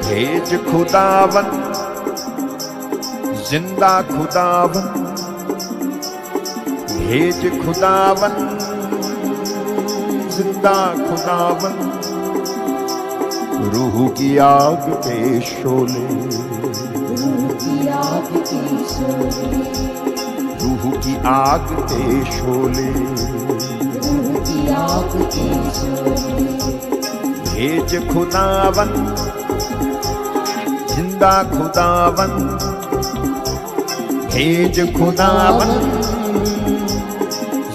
भेज खुदावन जिंदा खुदावन, भेज खुदावन जिंदा खुदावन, रूह की आग के शोले, रूह की आग के शोले, रूह की आग के शोले, रूह की आग के शोले। भेज खुदावन जिंदा खुदावन, भेज खुदावन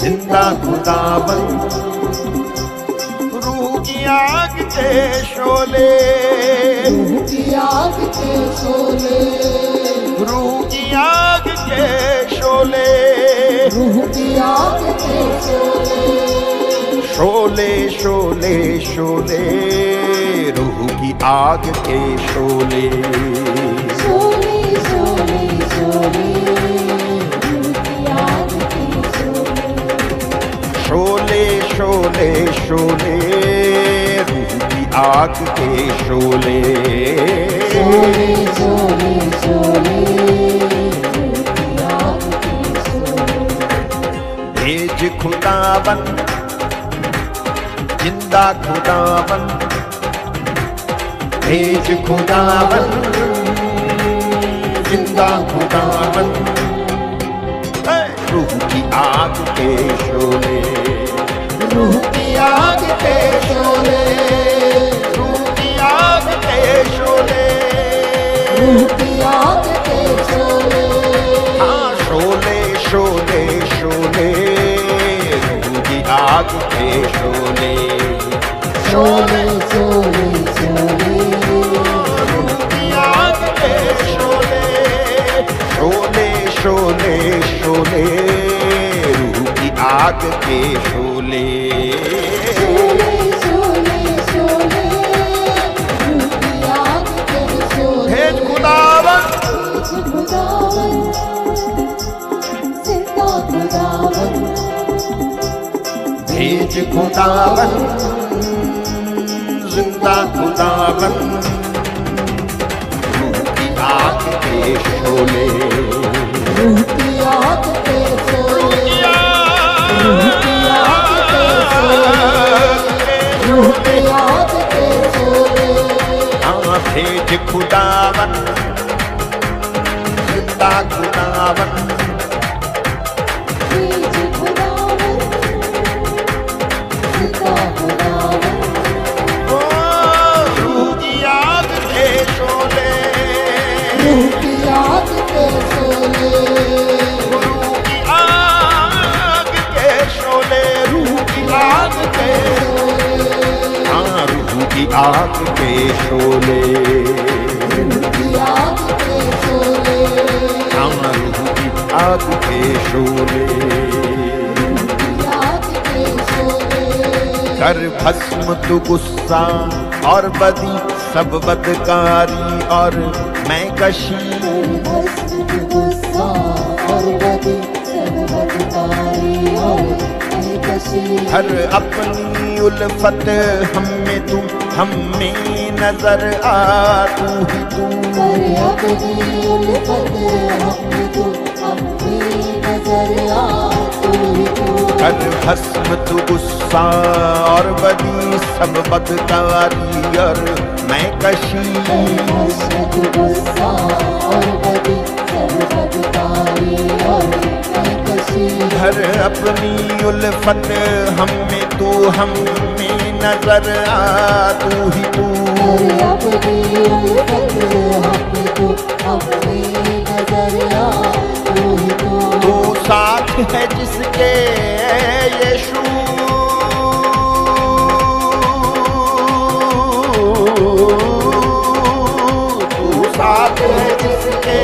जिंदा खुदावन, रूह की आग के शोले, रूह की आग के शोले, रूह की आग के शोले, रूह की आग के शोले, शोले शोले शोले, रूह की आग के शोले, शोले शोले शोले, रूह की आग के शोले, शोले शोले शोले, रूह की आग के शोले, शोले शोले शोले, रूह की आग के शोले। भेज खुदावन जिंदा खुदावन, भेज खुदावन जिंदा खुदावन, रूह की आग के शोले, रूह की आग के शोले, रूह की आग के शोले, रूह की आग के शोले, हाँ शोले शोले शोले, रूह की आग के शोले, शोले शोले शोले, रूह की आग के शोले, शोले शोले शोले, रूह की आग के शोले, शोले शोले शोले, रूह की आग के शोले। भेज खुदावन जिंदा खुदावन, भेज खुदावन जिंदा खुदावन, रूह की आग के शोले, रूह की आग के शोले, रूह की आग के शोले, रूह की आग के शोले। हाँ भेज खुदावन जिंदा खुदावन, भेज खुदावन जिंदा खुदावन, रूह की आग के शोले, रूह की आग के शोले, रूह की आग के शोले, रूह की आग के शोले, हाँ रूह की आग के शोले, रूह की आग के शोले, हाँ रूह की आग के शोले, रूह की आग के शोले। कर भस्म तू गुस्सा और बदी सब बदकारी और मैं कशी, हर अपनी उल्फत हमें तू, हमें नजर आ तू ही तू, अपनी उल्फत हमें तू, हमें नजर आ तू ही तू। कर भस्म तू गुस्सा और बदी सब बदकारी और मैं कशी, हर अपनी उल्फत हमें तू, हमें नजर आ तू ही तू, अपनी उल्फत हमें तू, हमें नजर आ तू ही तू। तू साथ है जिसके यीशु, तू साथ है जिसके,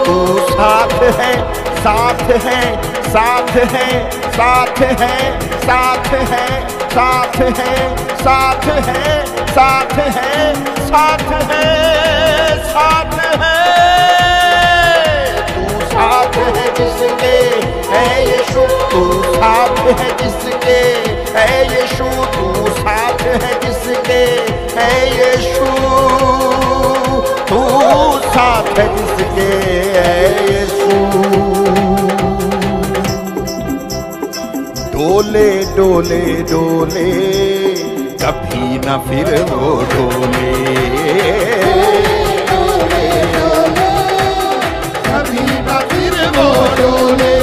तू साथ है, साथ है, साथ है, साथ है, साथ है, साथ है, साथ है, साथ है, साथ है, साथ है, तू साथ है जिसके है यीशु, तू साथ है जिसके है यीशु तू साथ है जिसके, है यीशु तू साथ है जिसके, है यीशु। डोले डोले डोले कभी न फिर वो डोले, कभी न फिर वो डोले।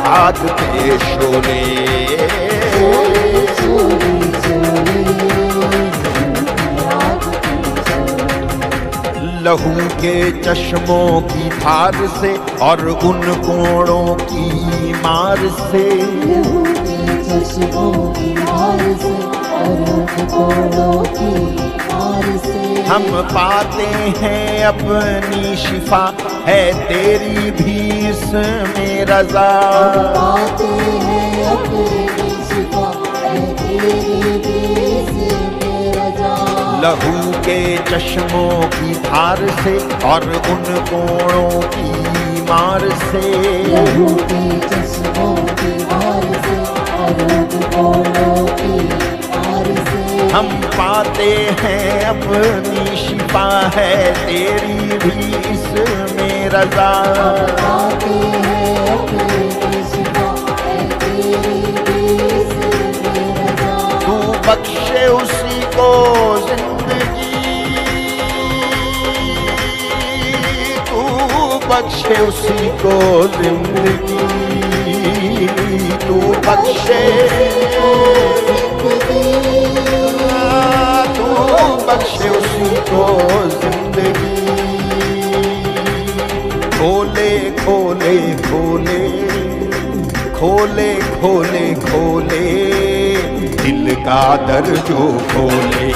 याद के शोले, लहू के चश्मों की धार से और उन कोड़ों की मार से, लहू के चश्मों की धार से और उन कोड़ों की मार से हम पाते हैं अपनी शिफा, है तेरी भी इसमें रज़ा। पाते हैं अपनी शिफा, है तेरी भी इसमें रज़ा। लहू के चश्मों की धार से और उन कोड़ों की मार से, लहू के चश्मों की धार से और उन कोड़ों की मार से हम पाते हैं अपनी शिफा, है तेरी भी इसमें रज़ा। पाते हैं अपनी शिफा, है तेरी भी इसमें रज़ा। तू बख्शे उसी को जिंदगी, तू बख्शे उसी को जिंदगी, तू बख्शे बख्शे उसी को जिंदगी। खोले खोले खोले खोले खोले खोले दिल का दर जो खोले,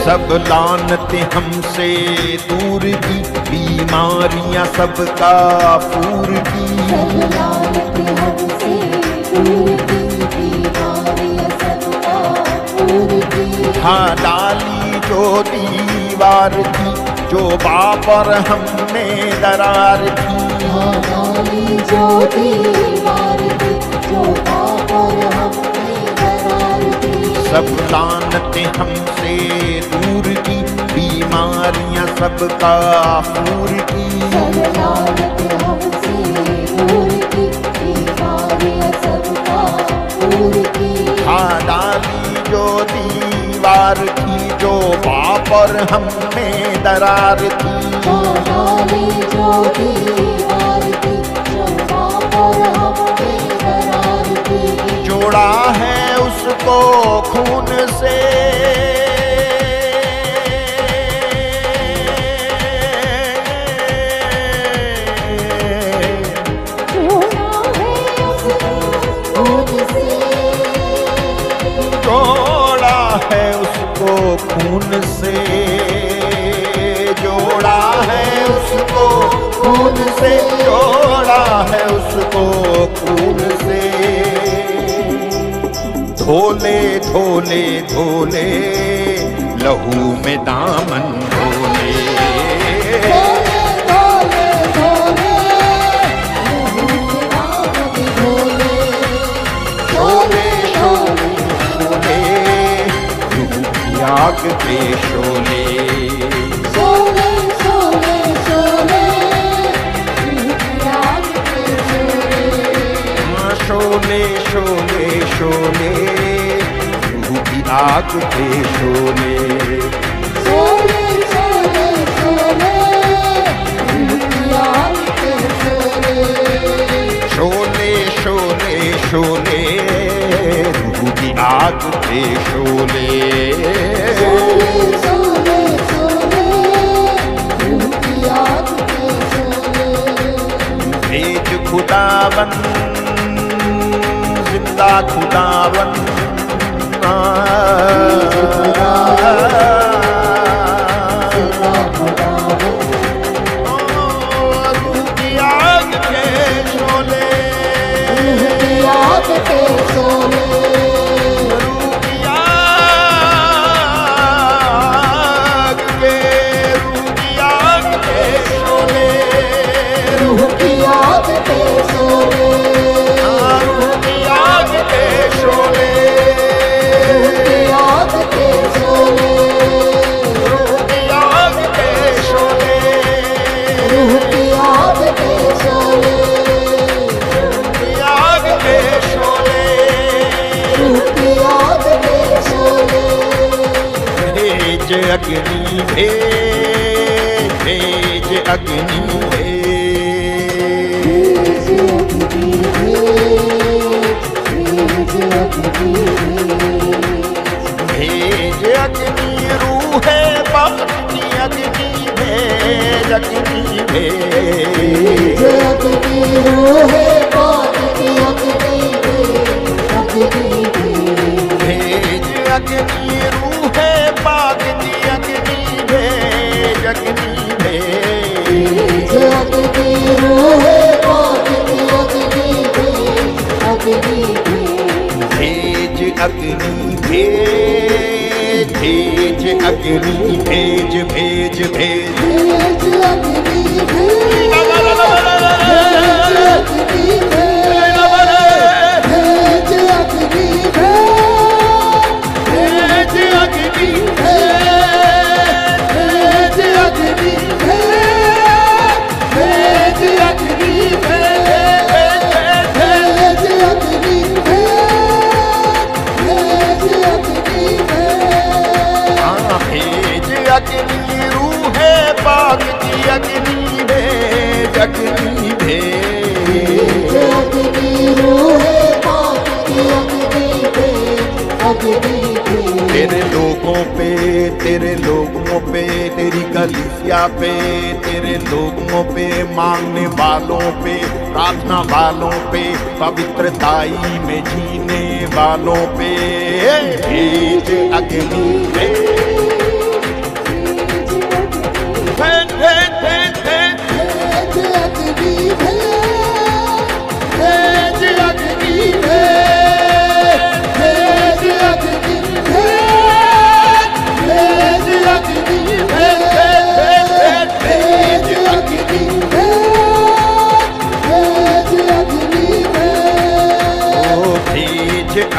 सब लानतें हमसे दूर की, बीमारियां सबका फूर की, सब लानतें हमसे दूर की, बीमारियां सबका फूर की। हाँ डाली जो दीवार थी, जो बापर हमने दरार थी, हाँ डाली जो दीवार थी, जो बापर हमने दरार थी। सब लानतें हमसे दूर की, बीमारियां सबका फूर की, सब लानतें हमसे दूर की, बीमारियां सबका फूर की। हाँ डाली जो दीवार थी, जो बापर हमें दरार थी, हाँ डाली जो दीवार थी, जो बापर हमें दरार थी। जोड़ा है उसको खून से, खून से जोड़ा है उसको, खून से जोड़ा है उसको, खून से धोले धोले धोले लहू में दामन धोले, धोले धोले शोले शोले शोले रूह की आग के शोले शोले शोले शोले रूह की आग के शोले शोले शोले शोले रूह की आग के शोले शोले शोले शोले रूह की आग के शोले भेज खुदावन जिंदा खुदावन रूह की आग के शोले रूह की आग के शोले रूह की आग के शोले रूह की आग के शोले रूह की आग के शोले रूह की आग के शोले रूह की आग के शोले रूह की आग के शोले आग के शोले रूह की आग के शोले भेज अग्नि भेज भेज अग्नि भेज भेज अग्नि रूहे बाप की अग्नि भेज अग्नि भेज अग्नि रोहे पाक की अग्नि भेज अग्नि रूहे बाप की अग्नि भेज अग्नि भेज अग्नि रोहे पाक की अग्नि भेज अग्नि भेज भेज अग्नि भेज भेज भेज भेज अग्नि भेज भेज अग्नि भेज अग्नि भेज अग्नि भेज अग्नि भेज अग्नि भेज अग्नि रूहे पाक की अग्नि भेज अग्नि भेज तेरे लोगों पे तेरी कलीसिया पे तेरे लोगों पे मांगने वालों पे प्रार्थना वालों पे पवित्रताई में जीने वालों पे भेज अग्नि भेज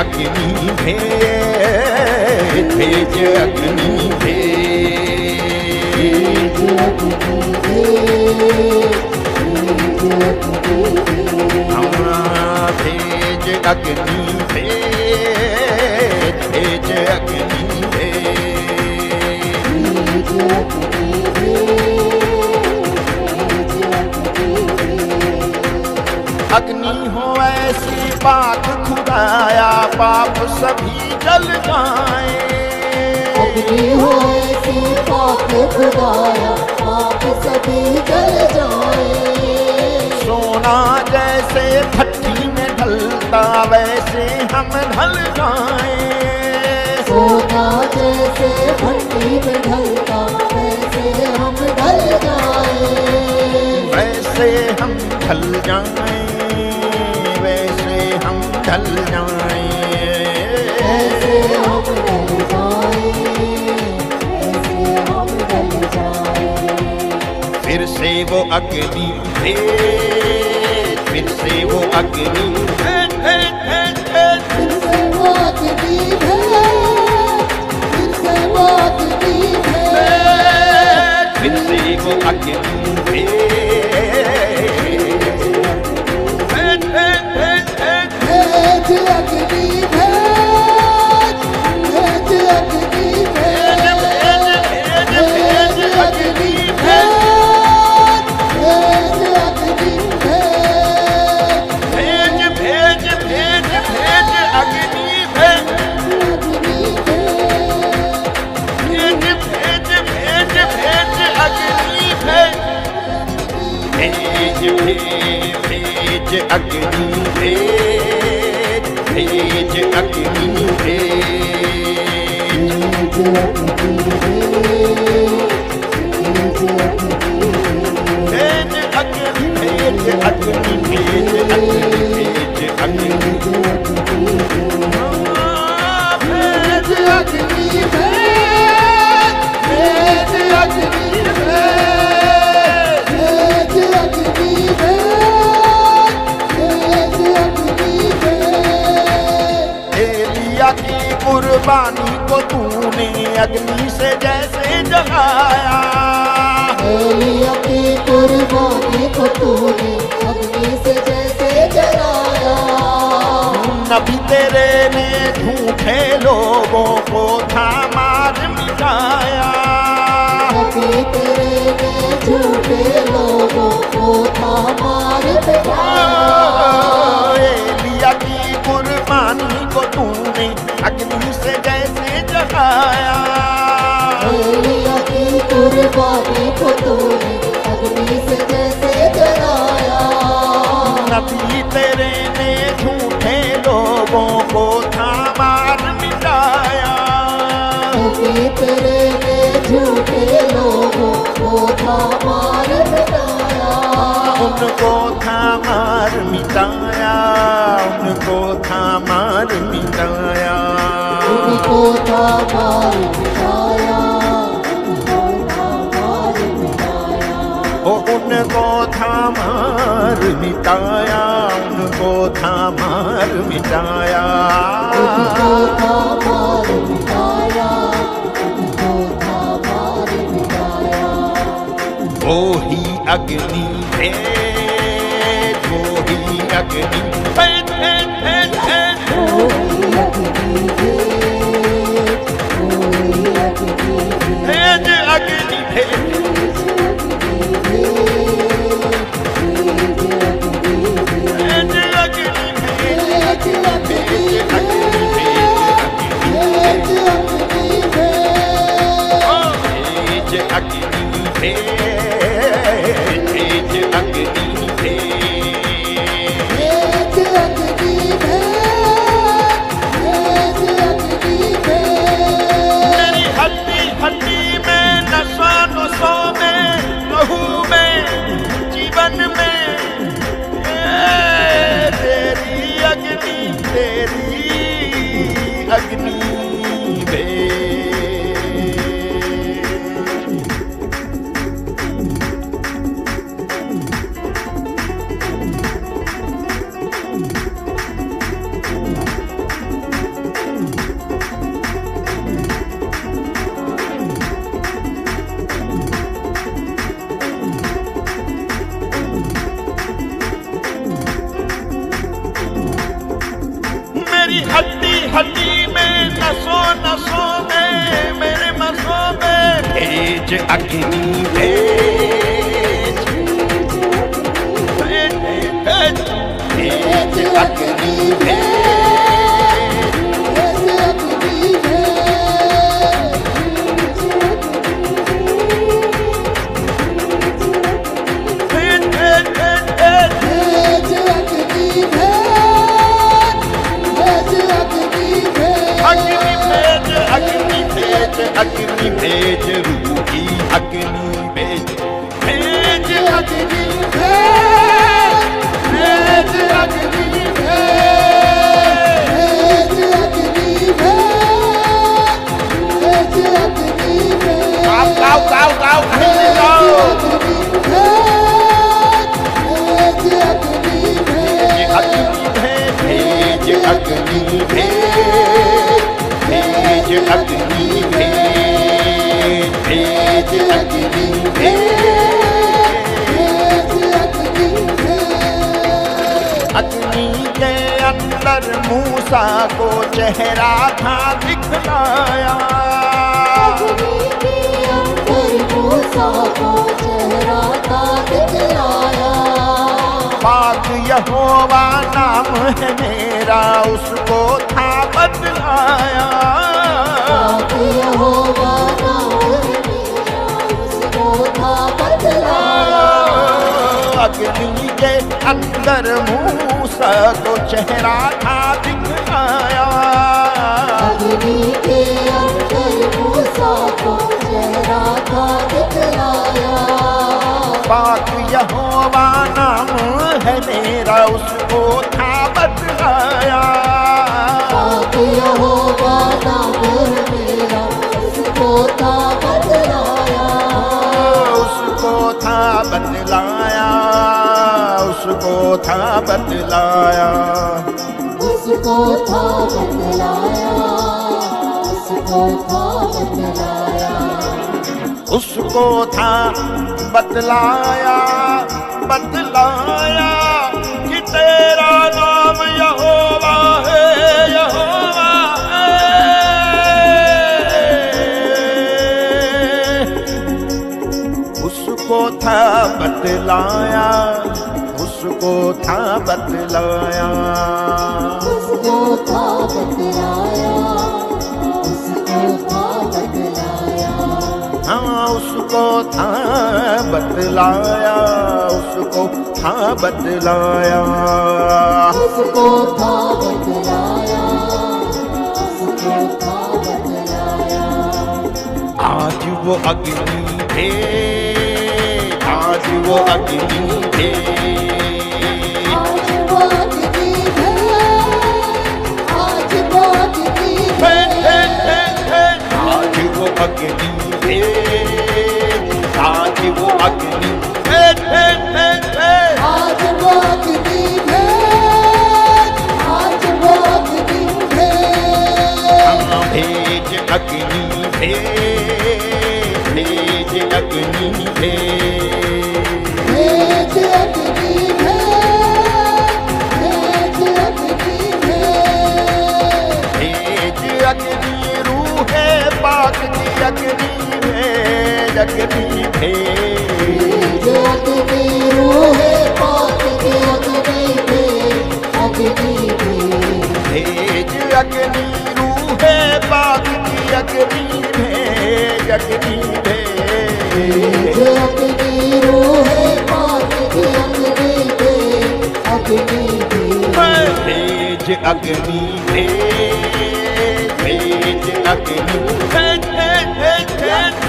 अग्नि भेज भेज अग्नि भेज भेज अग्नि भेज भेज अग्नि अग्नि हो ऐसी बात खुदाया पाप सभी जल जाए अग्नि हो ऐसी पाक खुदाया पाप सभी जल जाए सोना जैसे भट्टी में ढलता वैसे हम ढल जाए सोना जैसे भट्टी में ढलता वैसे हम ढल जाए वैसे हम ढल जाए वैसे हम ढल जाए ऐसे हम ढल जाए ऐसे हम ढल जाए फिर से वो अग्नि भेज फिर से वो अग्नि भेज भेज भेज फिर से वो अग्नि भेज फिर से वो अग्नि भेज फिर से वो अग्नि भेज भेज भेज भेज भेज भेज भेज अग्नि भेज भेज अग्नि भेज भेज अग्नि भेज अग्नि भेज अग्नि भेज अग्नि भेज अग्नि भेज अग्नि की कुर्बानी को तूने अग्नि से जैसे जलाया, एलिया की कुर्बानी को तूने अग्नि से जैसे जलाया। नबी तेरे ने झूठे लोगों को था मार मिटाया, नबी तेरे ने झूठे लोगों को था मार मिटाया। एलिया की कुर्बानी को तूने अग्नि से जैसे जलाया, एलिया की कुर्बानी को तूने अग्नि से जैसे जलाया। नबी तेरे ने झूठे लोगों को था मार मिटाया, नबी तेरे ने झूठे लोगों को था मार मिटाया। उनको था मार मिटाया, उनको था मार मिटाया, उनको था मार मिटाया, उनको था मार मिटाया। ओ उनको था मार मिटाया, उनको था मार मिटाया, उनको था मार मिटाया, उनको था मार मिटाया। वो ही अग्नि भेज, वो ही अग्नि भेज भेज भेज भेज, भेज अग्नि भेज, भेज अग्नि भेज, भेज अग्नि भेज, भेज अग्नि भेज, भेज अग्नि मेरी हड्डी हड्डी में नसों नसों में लहू में जीवन में तेरी अग्नि भेज। मेरी हड्डी हड्डी में नसों नसों में मेरे मसों में भेज अग्नि भेज, भेज भेज भेज अग्नि भेज, भेज भेज भेज अग्नि भेज, अग्नि भेज अग्नि भेज, रूही अग्नि भेज, भेज अग्नि भेज, भेज अग्नि भेज, गाओ गाओ गाओ गाओ गाओ, अग्नि भेज, भेज अग्नि भेज, भेज अग्नि भेज, भेज अग्नि भेज। अग्नि के अंदर मूसा को चेहरा था दिखलाया, पाक यहोवा नाम है मेरा, उसको था बतलाया, पाक यहोवा नाम है मेरा, उसको था बतलाया। अग्नि के अंदर मूसा को चेहरा था दिखाया। अग्नि के अंदर मूसा को चेहरा था दिखलाया। पाक यहोवा नाम है मेरा, उसको था बतलाया। पाक यहोवा नाम है मेरा, उसको था बतलाया। उसको था बतलाया, उसको था बतलाया। उसको था बतलाया, उसको था बतलाया। उसको था बतलाया, बतलाया कि तेरा नाम यहोवा है, यहोवा है। उसको था बतलाया, उसको था बतलाया। उसको था बतलाया, उसको था बतलाया। हाँ उसको था बतलाया, उसको था बतलाया। उसको था बतलाया, उसको था बतलाया। आज वो अग्नि थे, आज वो अग्नि थे। आज वो अग्नि है, आज वो अग्नि है। आज वो अग्नि थे, आज वो अग्नि है। आज वो अग्नि है, आज वो अग्नि है। भेज अग्नि भेज, भेज अग्नि भेज। भेज अग्नि भेज, भेज अग्नि भेज। भेज अग्नि रूहे पाक की अग्नि भेज, अग्नि भेज। भेज अग्नि रूहे पाक की अग्नि भेज, अग्नि भेज। भेज अग्नि रूहे पाक की अग्नि भेज, अग्नि भेज भेज। अग्नि रूहे पाक की अग्नि भेज, अग्नि भेज। भेज अग्नि भेज, भेज अग्नि भेज, भेज, भेज।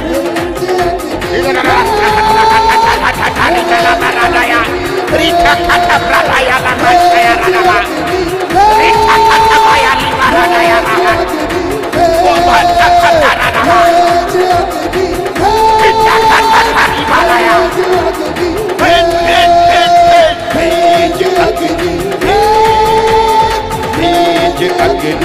अग्नि भेज, भेज अग्नि भेज। भेज अग्नि भेज,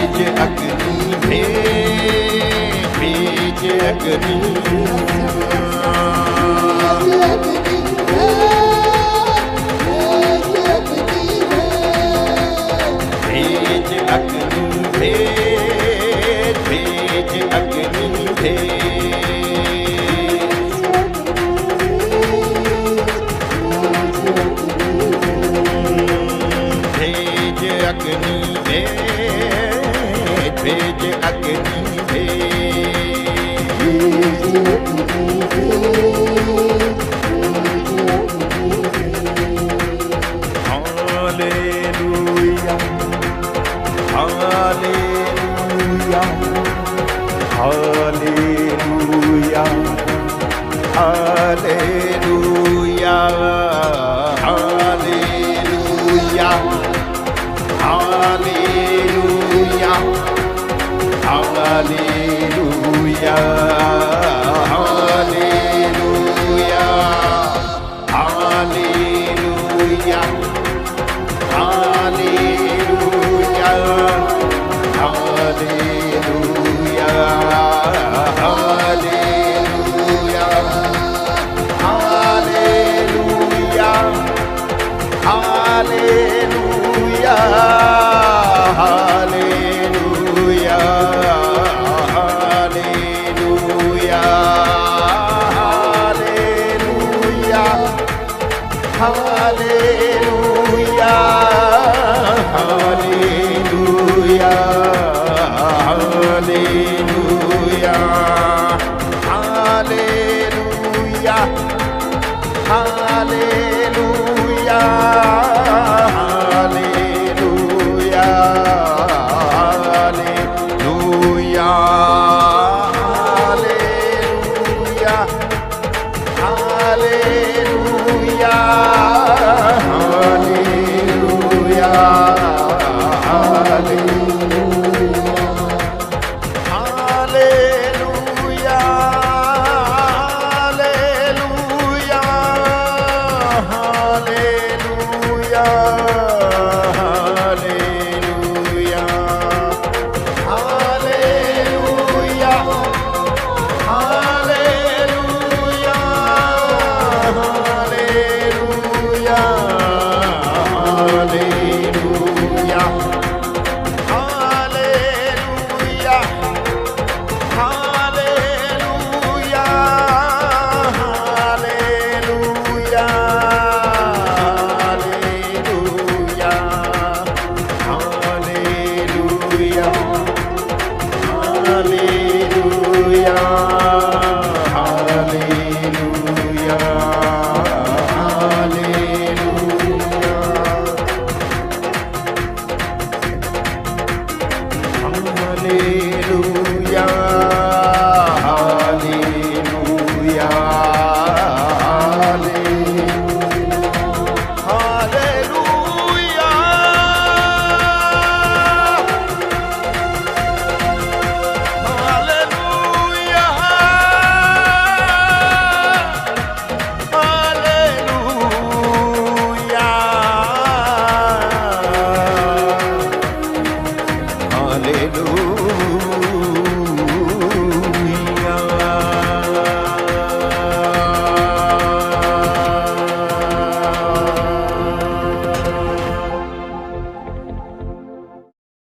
अग्नि भेज, भेज अग्नि। भेज अग्नि भेज, भेज अग्नि भेज। भेज अग्नि भेज, भेज अग्नि भेज। Hallelujah, hallelujah, hallelujah, hallelujah, hallelujah, hallelujah, hallelujah, hallelujah, hallelujah, hallelujah, hallelujah, hallelujah, hallelujah, hallelujah, hallelujah. Hallelujah, hallelujah, hallelujah, hallelujah.